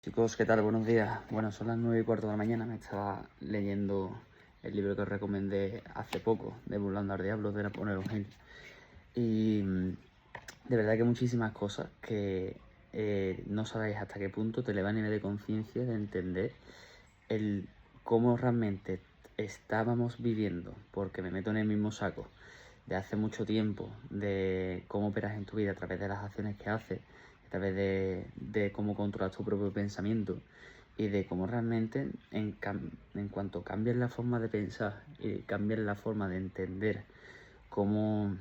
Chicos, ¿qué tal? Buenos días. Bueno, son las 9:15 de la mañana. Me estaba leyendo el libro que os recomendé hace poco, de Burlando al Diablo, de Napoleón Hill. Y de verdad que muchísimas cosas que no sabéis hasta qué punto te elevan a nivel de conciencia, de entender el cómo realmente estábamos viviendo, porque me meto en el mismo saco de hace mucho tiempo, de cómo operas en tu vida a través de las acciones que haces, a través de cómo controlas tu propio pensamiento y de cómo realmente en cuanto cambias la forma de pensar y cambias la forma de entender cómo,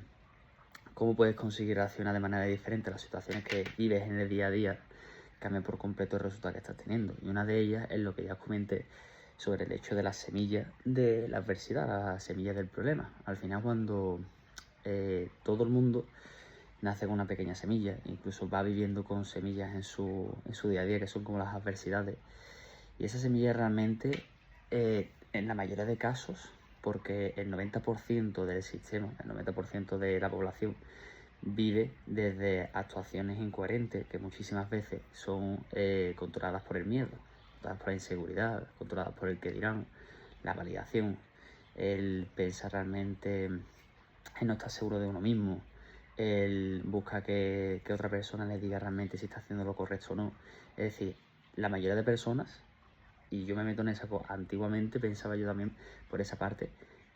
cómo puedes conseguir reaccionar de manera diferente a las situaciones que vives en el día a día, cambia por completo el resultado que estás teniendo. Y una de ellas es lo que ya os comenté sobre el hecho de las semillas de la adversidad, las semillas del problema. Al final, cuando todo el mundo nace con una pequeña semilla, incluso va viviendo con semillas en su día a día, que son como las adversidades. Y esa semilla realmente, en la mayoría de casos, porque el 90% del sistema, el 90% de la población, vive desde actuaciones incoherentes que muchísimas veces son controladas por el miedo, controladas por la inseguridad, controladas por el que dirán, la validación, el pensar realmente en no estar seguro de uno mismo, el buscar que otra persona le diga realmente si está haciendo lo correcto o no. Es decir, la mayoría de personas, y yo me meto en esa cosa, antiguamente pensaba yo también por esa parte,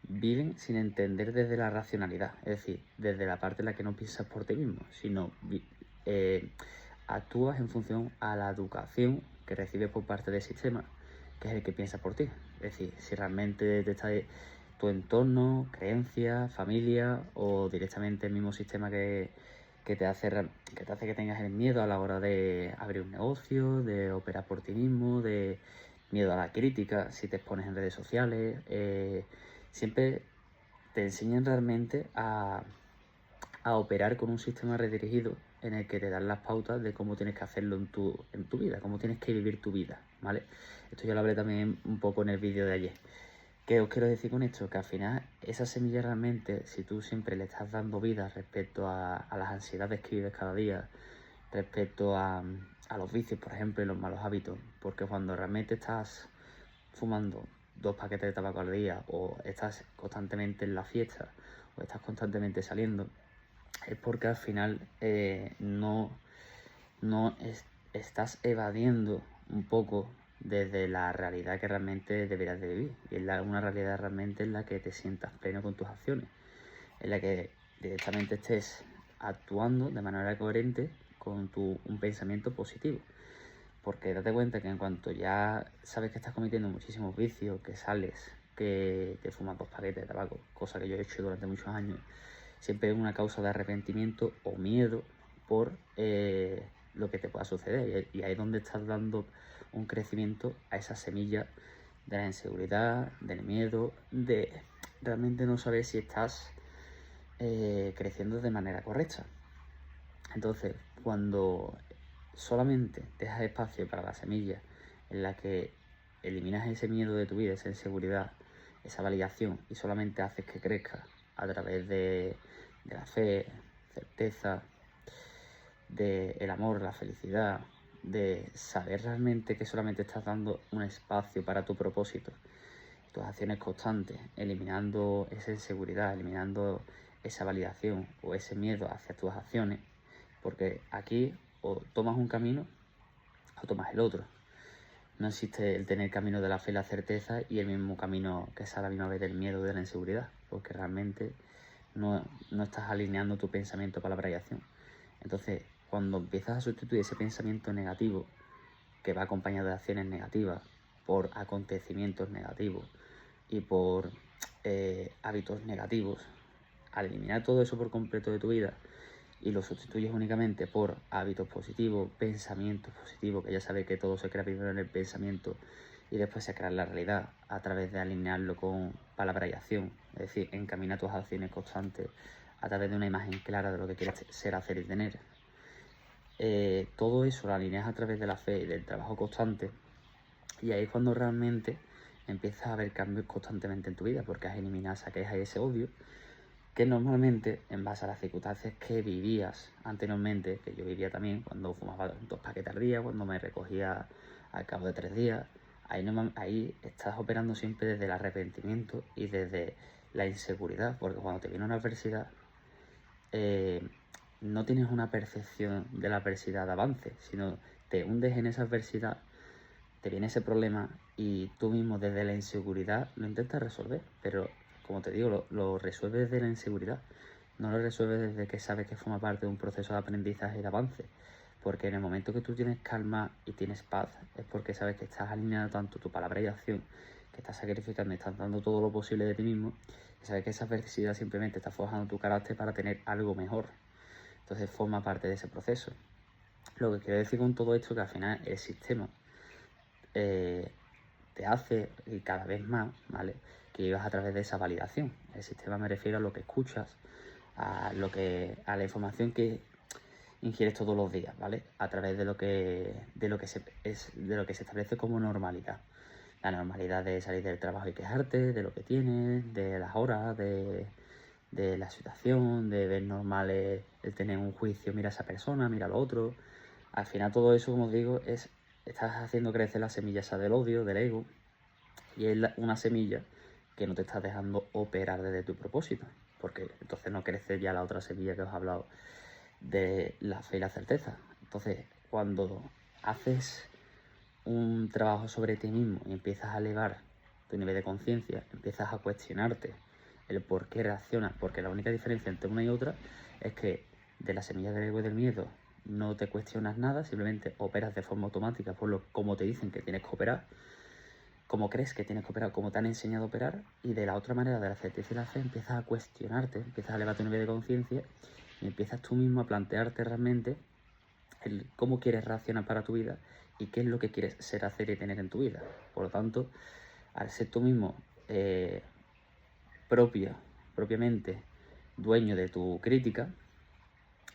viven sin entender desde la racionalidad, es decir, desde la parte en la que no piensas por ti mismo, sino eh, actúas en función a la educación que recibes por parte del sistema, que es el que piensa por ti. Es decir, si realmente te está tu entorno, creencias, familia o directamente el mismo sistema que te hace que tengas el miedo a la hora de abrir un negocio, de operar por ti mismo, de miedo a la crítica, si te expones en redes sociales, siempre te enseñan realmente a operar con un sistema redirigido en el que te dan las pautas de cómo tienes que hacerlo en tu vida, cómo tienes que vivir tu vida, ¿vale? Esto ya lo hablé también un poco en el vídeo de ayer. ¿Qué os quiero decir con esto? Que al final esa semilla realmente, si tú siempre le estás dando vida respecto a las ansiedades que vives cada día, respecto a los vicios, por ejemplo, y los malos hábitos, porque cuando realmente estás fumando 2 paquetes de tabaco al día, o estás constantemente en la fiesta, o estás constantemente saliendo, es porque al final no estás evadiendo un poco desde la realidad que realmente deberías de vivir. Y es una realidad realmente en la que te sientas pleno con tus acciones, en la que directamente estés actuando de manera coherente con un pensamiento positivo. Porque date cuenta que en cuanto ya sabes que estás cometiendo muchísimos vicios, que sales, que te fumas 2 paquetes de tabaco, cosa que yo he hecho durante muchos años, siempre es una causa de arrepentimiento o miedo por lo que te pueda suceder. Y ahí es donde estás dando un crecimiento a esa semilla de la inseguridad, del miedo, de realmente no saber si estás creciendo de manera correcta. Entonces, cuando solamente dejas espacio para la semilla en la que eliminas ese miedo de tu vida, esa inseguridad, esa validación, y solamente haces que crezca a través de la fe, certeza, del amor, la felicidad, de saber realmente que solamente estás dando un espacio para tu propósito, tus acciones constantes, eliminando esa inseguridad, eliminando esa validación o ese miedo hacia tus acciones, porque aquí o tomas un camino o tomas el otro. No existe el tener el camino de la fe y la certeza y el mismo camino que es a la misma vez del miedo y de la inseguridad, porque realmente no estás alineando tu pensamiento, palabra y acción. Entonces, cuando empiezas a sustituir ese pensamiento negativo, que va acompañado de acciones negativas, por acontecimientos negativos y por hábitos negativos, al eliminar todo eso por completo de tu vida y lo sustituyes únicamente por hábitos positivos, pensamientos positivos, que ya sabes que todo se crea primero en el pensamiento y después se crea en la realidad a través de alinearlo con palabra y acción, es decir, encamina tus acciones constantes a través de una imagen clara de lo que quieres ser, hacer y tener. Todo eso lo alineas a través de la fe y del trabajo constante, y ahí es cuando realmente empiezas a ver cambios constantemente en tu vida, porque has eliminado esa queja y ese odio que normalmente, en base a las circunstancias que vivías anteriormente, que yo vivía también cuando fumaba 2 paquetes al día, cuando me recogía al cabo de 3 días, ahí estás operando siempre desde el arrepentimiento y desde la inseguridad, porque cuando te viene una adversidad, no tienes una percepción de la adversidad de avance, sino te hundes en esa adversidad, te viene ese problema y tú mismo desde la inseguridad lo intentas resolver, pero como te digo, lo resuelves desde la inseguridad, no lo resuelves desde que sabes que forma parte de un proceso de aprendizaje y de avance, porque en el momento que tú tienes calma y tienes paz, es porque sabes que estás alineando tanto tu palabra y acción, que estás sacrificando y estás dando todo lo posible de ti mismo, y sabes que esa adversidad simplemente está forjando tu carácter para tener algo mejor. Entonces forma parte de ese proceso. Lo que quiero decir con todo esto es que al final el sistema te hace, y cada vez más, ¿vale?, que vivas a través de esa validación. El sistema me refiero a lo que escuchas, a la información que ingieres todos los días, ¿vale?, a través de lo que se establece como normalidad. La normalidad de salir del trabajo y quejarte de lo que tienes, de las horas, de la situación, de ver normal el tener un juicio, mira a esa persona, mira a lo otro. Al final todo eso, como os digo, estás haciendo crecer la semilla esa del odio, del ego, y es una semilla que no te está dejando operar desde tu propósito, porque entonces no crece ya la otra semilla que os he hablado de la fe y la certeza. Entonces, cuando haces un trabajo sobre ti mismo y empiezas a elevar tu nivel de conciencia, empiezas a cuestionarte el por qué reaccionas, porque la única diferencia entre una y otra es que de la semilla del ego y del miedo no te cuestionas nada, simplemente operas de forma automática por como te dicen que tienes que operar, como crees que tienes que operar, como te han enseñado a operar, y de la otra manera, de la certeza y la fe, empiezas a cuestionarte, empiezas a elevar tu nivel de conciencia y empiezas tú mismo a plantearte realmente cómo quieres reaccionar para tu vida y qué es lo que quieres ser, hacer y tener en tu vida. Por lo tanto, al ser tú mismo propiamente dueño de tu crítica,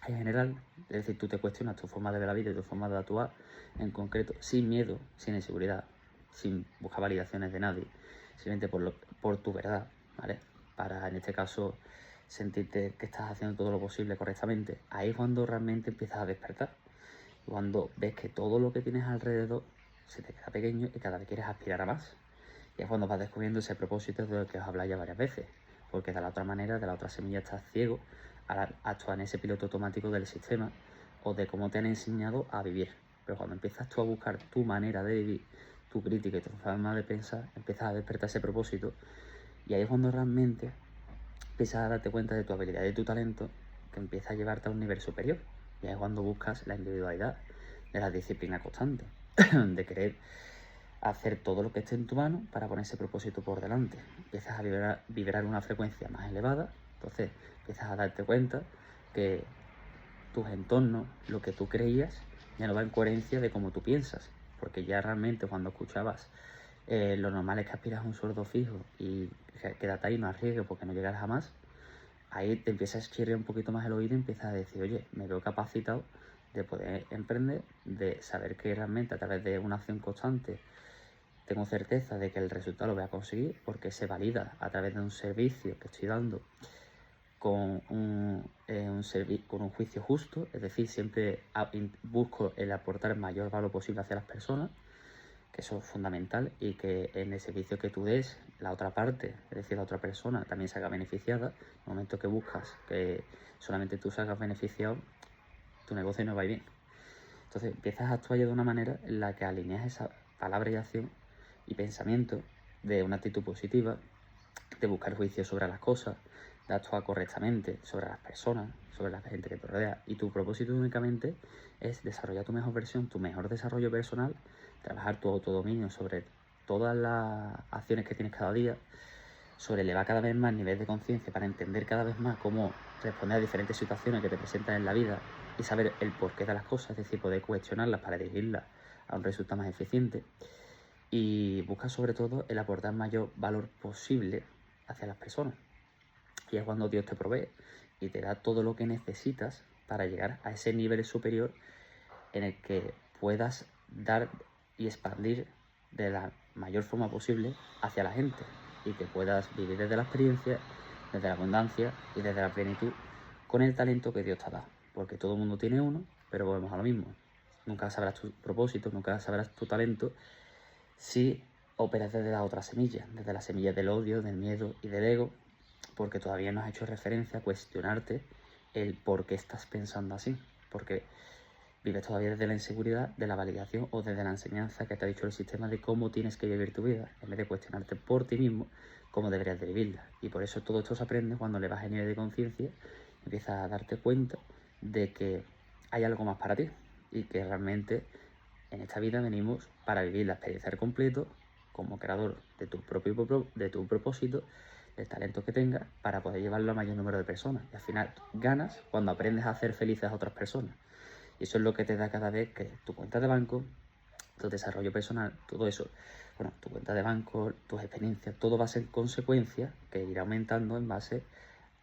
en general, es decir, tú te cuestionas tu forma de ver la vida y tu forma de actuar en concreto, sin miedo, sin inseguridad, sin buscar validaciones de nadie, simplemente por tu verdad, ¿vale? Para, en este caso, sentirte que estás haciendo todo lo posible correctamente. Ahí es cuando realmente empiezas a despertar. Cuando ves que todo lo que tienes alrededor se te queda pequeño y cada vez quieres aspirar a más. Y es cuando vas descubriendo ese propósito del que os habláis ya varias veces. Porque de la otra manera, de la otra semilla, estás ciego a actuar en ese piloto automático del sistema o de cómo te han enseñado a vivir. Pero cuando empiezas tú a buscar tu manera de vivir, tu crítica y tu forma de pensar, empiezas a despertar ese propósito. Y ahí es cuando realmente empiezas a darte cuenta de tu habilidad y de tu talento, que empieza a llevarte a un nivel superior. Y ahí es cuando buscas la individualidad, de la disciplina constante, de querer hacer todo lo que esté en tu mano para poner ese propósito por delante. Empiezas a vibrar una frecuencia más elevada, entonces empiezas a darte cuenta que tus entornos, lo que tú creías, ya no va en coherencia de cómo tú piensas, porque ya realmente cuando escuchabas lo normal es que aspiras a un sueldo fijo y quédate ahí, no arriesgues porque no llegarás jamás, ahí te empiezas a chirriar un poquito más el oído y empiezas a decir, oye, me veo capacitado de poder emprender, de saber que realmente a través de una acción constante tengo certeza de que el resultado lo voy a conseguir porque se valida a través de un servicio que estoy dando con con un juicio justo, es decir, siempre busco el aportar el mayor valor posible hacia las personas, que eso es fundamental, y que en el servicio que tú des, la otra parte, es decir, la otra persona, también salga beneficiada. En el momento que buscas que solamente tú salgas beneficiado, tu negocio no va bien. Entonces empiezas a actuar ya de una manera en la que alineas esa palabra y acción y pensamiento de una actitud positiva, de buscar juicio sobre las cosas, de actuar correctamente sobre las personas, sobre la gente que te rodea. Y tu propósito únicamente es desarrollar tu mejor versión, tu mejor desarrollo personal, trabajar tu autodominio sobre todas las acciones que tienes cada día, sobre elevar cada vez más el nivel de conciencia para entender cada vez más cómo responder a diferentes situaciones que te presentan en la vida y saber el porqué de las cosas, es decir, poder cuestionarlas para dirigirlas a un resultado más eficiente. Y busca sobre todo el aportar mayor valor posible hacia las personas. Y es cuando Dios te provee y te da todo lo que necesitas para llegar a ese nivel superior en el que puedas dar y expandir de la mayor forma posible hacia la gente y que puedas vivir desde la experiencia, desde la abundancia y desde la plenitud con el talento que Dios te ha dado. Porque todo el mundo tiene uno, pero volvemos a lo mismo. nunca sabrás tu propósito, nunca sabrás tu talento si operas desde la otra semilla, desde la semilla del odio, del miedo y del ego, porque todavía no has hecho referencia a cuestionarte el por qué estás pensando así, porque vives todavía desde la inseguridad, de la validación o desde la enseñanza que te ha dicho el sistema de cómo tienes que vivir tu vida, en vez de cuestionarte por ti mismo cómo deberías de vivirla. Y por eso todo esto se aprende cuando le bajas el nivel de conciencia, empiezas a darte cuenta de que hay algo más para ti y que realmente en esta vida venimos para vivir la experiencia al completo como creador de tu propósito, del talento que tengas, para poder llevarlo a mayor número de personas. Y al final ganas cuando aprendes a hacer felices a otras personas. Y eso es lo que te da cada vez que tu cuenta de banco, tu desarrollo personal, todo eso, bueno, tu cuenta de banco, tus experiencias, todo va a ser consecuencia que irá aumentando en base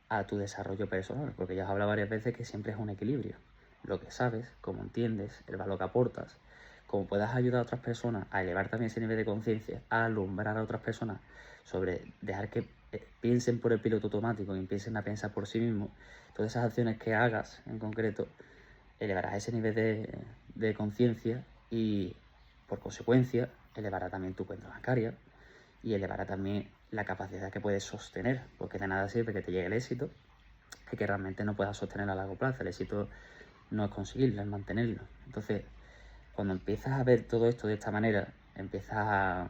a tu desarrollo personal, porque ya os he hablado varias veces que siempre es un equilibrio. Lo que sabes, cómo entiendes, el valor que aportas, cómo puedas ayudar a otras personas a elevar también ese nivel de conciencia, a alumbrar a otras personas sobre dejar que piensen por el piloto automático y empiecen a pensar por sí mismos. Todas esas acciones que hagas en concreto elevarás ese nivel de conciencia y, por consecuencia, elevará también tu cuenta bancaria y elevará también la capacidad que puedes sostener, porque de nada sirve que te llegue el éxito y que realmente no puedas sostener a largo plazo. El éxito no es conseguirlo, es mantenerlo. Entonces, cuando empiezas a ver todo esto de esta manera, empiezas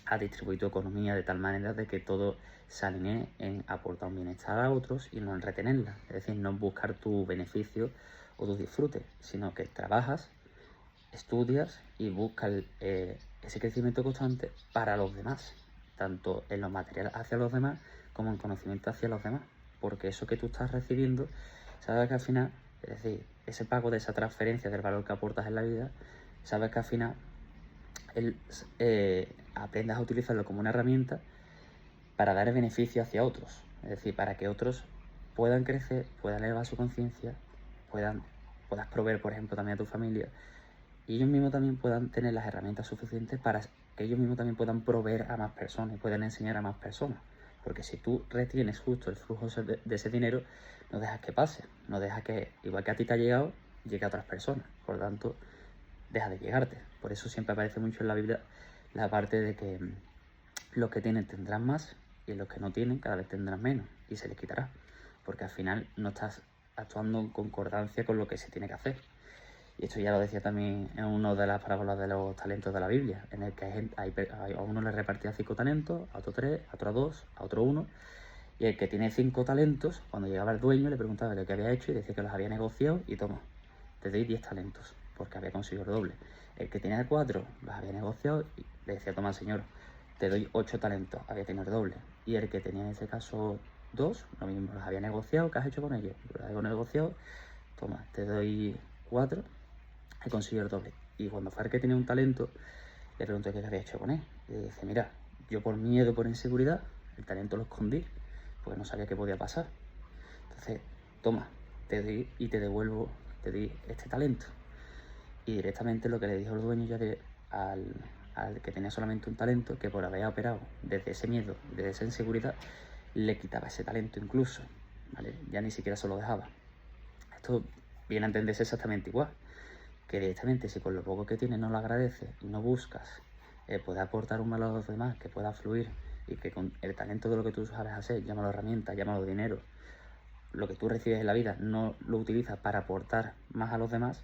a distribuir tu economía de tal manera de que todo se alinee en aportar un bienestar a otros y no en retenerla. Es decir, no en buscar tu beneficio o tu disfrute, sino que trabajas, estudias y buscas ese crecimiento constante para los demás, tanto en lo material hacia los demás como en conocimiento hacia los demás, porque eso que tú estás recibiendo, sabes que al final, es decir, ese pago de esa transferencia del valor que aportas en la vida, sabes que al final aprendas a utilizarlo como una herramienta para dar beneficio hacia otros, es decir, para que otros puedan crecer, puedan elevar su conciencia, puedas proveer, por ejemplo, también a tu familia, y ellos mismos también puedan tener las herramientas suficientes para que ellos mismos también puedan proveer a más personas y puedan enseñar a más personas. Porque si tú retienes justo el flujo de ese dinero, no dejas que pase, no dejas que, igual que a ti te ha llegado, llegue a otras personas. Por lo tanto, deja de llegarte. Por eso siempre aparece mucho en la Biblia la parte de que los que tienen tendrán más y los que no tienen cada vez tendrán menos y se les quitará. Porque al final no estás actuando en concordancia con lo que se tiene que hacer. Y esto ya lo decía también en una de las parábolas de los talentos de la Biblia, en el que a uno le repartía 5 talentos, a otro 3, a otro 2, a otro 1. Y el que tiene 5 talentos, cuando llegaba el dueño le preguntaba qué había hecho y decía que los había negociado y toma, te doy 10 talentos, porque había conseguido el doble. El que tenía 4 los había negociado y le decía, toma señor, te doy 8 talentos, había tenido el doble. Y el que tenía en ese caso 2, lo mismo, los había negociado, ¿qué has hecho con ellos? Los había negociado, toma, te doy 4, he conseguido el doble. Y cuando fue el que tenía un talento, le pregunté qué había hecho con él. Y le dice, mira, yo por miedo, por inseguridad, el talento lo escondí, porque no sabía qué podía pasar. Entonces, toma, te doy y te devuelvo, te di este talento. Y directamente lo que le dijo el dueño ya al que tenía solamente un talento, que por haber operado desde ese miedo, desde esa inseguridad, le quitaba ese talento incluso, ¿vale? Ya ni siquiera se lo dejaba. Esto viene a entenderse exactamente igual, que directamente si con lo poco que tienes no lo agradeces y no buscas poder aportar un valor a los demás, que pueda fluir y que con el talento de lo que tú sabes hacer, llámalo herramienta, llámalo dinero, lo que tú recibes en la vida no lo utilizas para aportar más a los demás,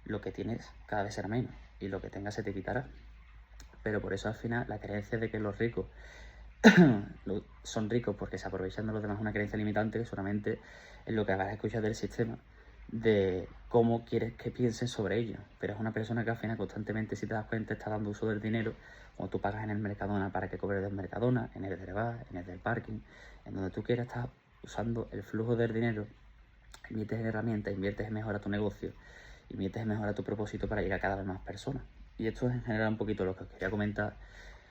lo que tienes cada vez será menos y lo que tengas se te quitará. Pero por eso al final la creencia de que los ricos son ricos porque se aprovechan de los demás es una creencia limitante que solamente es lo que habrás escuchado del sistema de cómo quieres que piensen sobre ello. Pero es una persona que al final constantemente, si te das cuenta, está dando uso del dinero cuando tú pagas en el Mercadona para que cobres del Mercadona, en el del bar, en el del parking, en donde tú quieras, estás usando el flujo del dinero, inviertes en herramientas, inviertes en mejorar tu negocio, inviertes en mejorar tu propósito para llegar a cada vez más personas. Y esto es en general un poquito lo que os quería comentar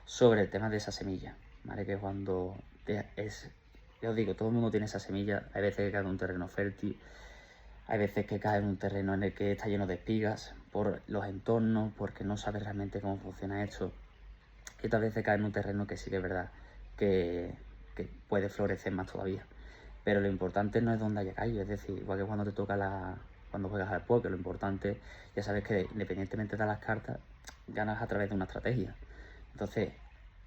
sobre el tema de esa semilla, ¿vale? Que cuando ya os digo, todo el mundo tiene esa semilla, hay veces que cae en un terreno fértil, hay veces que cae en un terreno en el que está lleno de espigas por los entornos, porque no sabes realmente cómo funciona esto, y otras veces cae en un terreno que sí que es verdad que puede florecer más todavía. Pero lo importante no es dónde haya caído, es decir, igual que cuando te toca cuando juegas al póker. Lo importante, ya sabes que independientemente de las cartas, ganas a través de una estrategia. Entonces,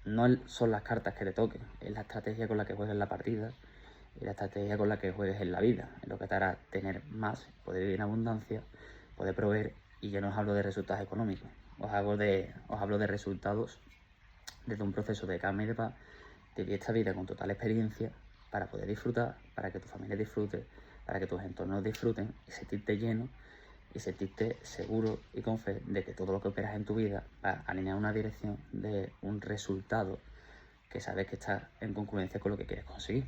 no son las cartas que te toquen, es la estrategia con la que juegues la partida y la estrategia con la que juegues en la vida, es lo que te hará tener más, poder vivir en abundancia, poder proveer. Y yo no os hablo de resultados económicos, os hablo de resultados desde un proceso de calma y de paz, de vivir esta vida con total experiencia para poder disfrutar, para que tu familia disfrute, para que tus entornos disfruten y sentirte lleno y sentirte seguro y con fe de que todo lo que operas en tu vida va a alinear una dirección de un resultado que sabes que está en concurrencia con lo que quieres conseguir.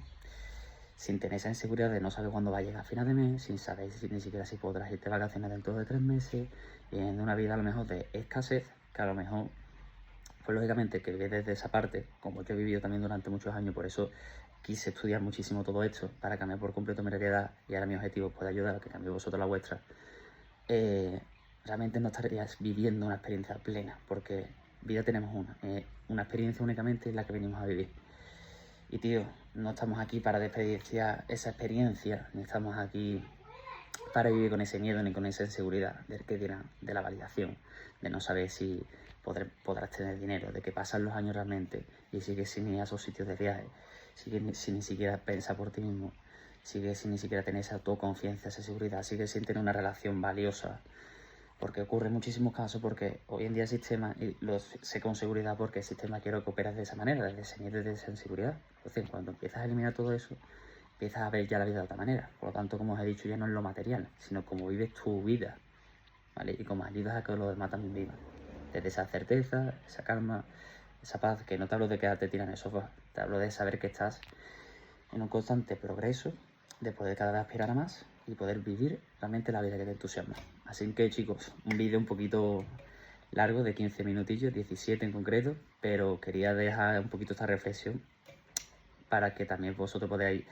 Sin tener esa inseguridad de no saber cuándo va a llegar a final de mes, sin saber ni siquiera si podrás irte de vacaciones dentro de 3 meses, viviendo una vida a lo mejor de escasez, que a lo mejor, pues lógicamente que vives desde esa parte, como yo he vivido también durante muchos años, por eso quise estudiar muchísimo todo esto, para cambiar por completo mi realidad y ahora mi objetivo puede ayudar a que cambie vosotros la vuestra. Realmente no estarías viviendo una experiencia plena, porque vida tenemos una experiencia únicamente es la que venimos a vivir. Y tío, no estamos aquí para desperdiciar esa experiencia, ni estamos aquí para vivir con ese miedo ni con esa inseguridad del que dirán, de la validación, de no saber si podrás tener dinero, de que pasan los años realmente y sigues sin ir a esos sitios de viaje, sigues sin ni siquiera pensar por ti mismo, sigues sin ni siquiera tener esa autoconfianza, esa seguridad, sigues sin tener una relación valiosa. Porque ocurre en muchísimos casos, porque hoy en día el sistema, y lo sé con seguridad porque el sistema quiere que operes de esa manera, desde ese miedo y de esa inseguridad. Entonces, cuando empiezas a eliminar todo eso, empiezas a ver ya la vida de otra manera. Por lo tanto, como os he dicho, ya no es lo material, sino cómo vives tu vida, ¿vale? Y cómo ayudas a que los demás también vivan. Desde esa certeza, esa calma, esa paz, que no te hablo de quedarte tirado en el sofá, te hablo de saber que estás en un constante progreso, de poder cada vez aspirar a más y poder vivir realmente la vida que te entusiasma. Así que chicos, un vídeo un poquito largo de 15 minutillos, 17 en concreto, pero quería dejar un poquito esta reflexión para que también vosotros podáis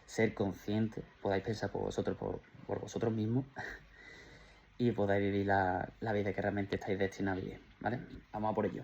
ser conscientes, podáis pensar por vosotros mismos y podáis vivir la vida que realmente estáis destinados a vivir, ¿vale? Vamos a por ello.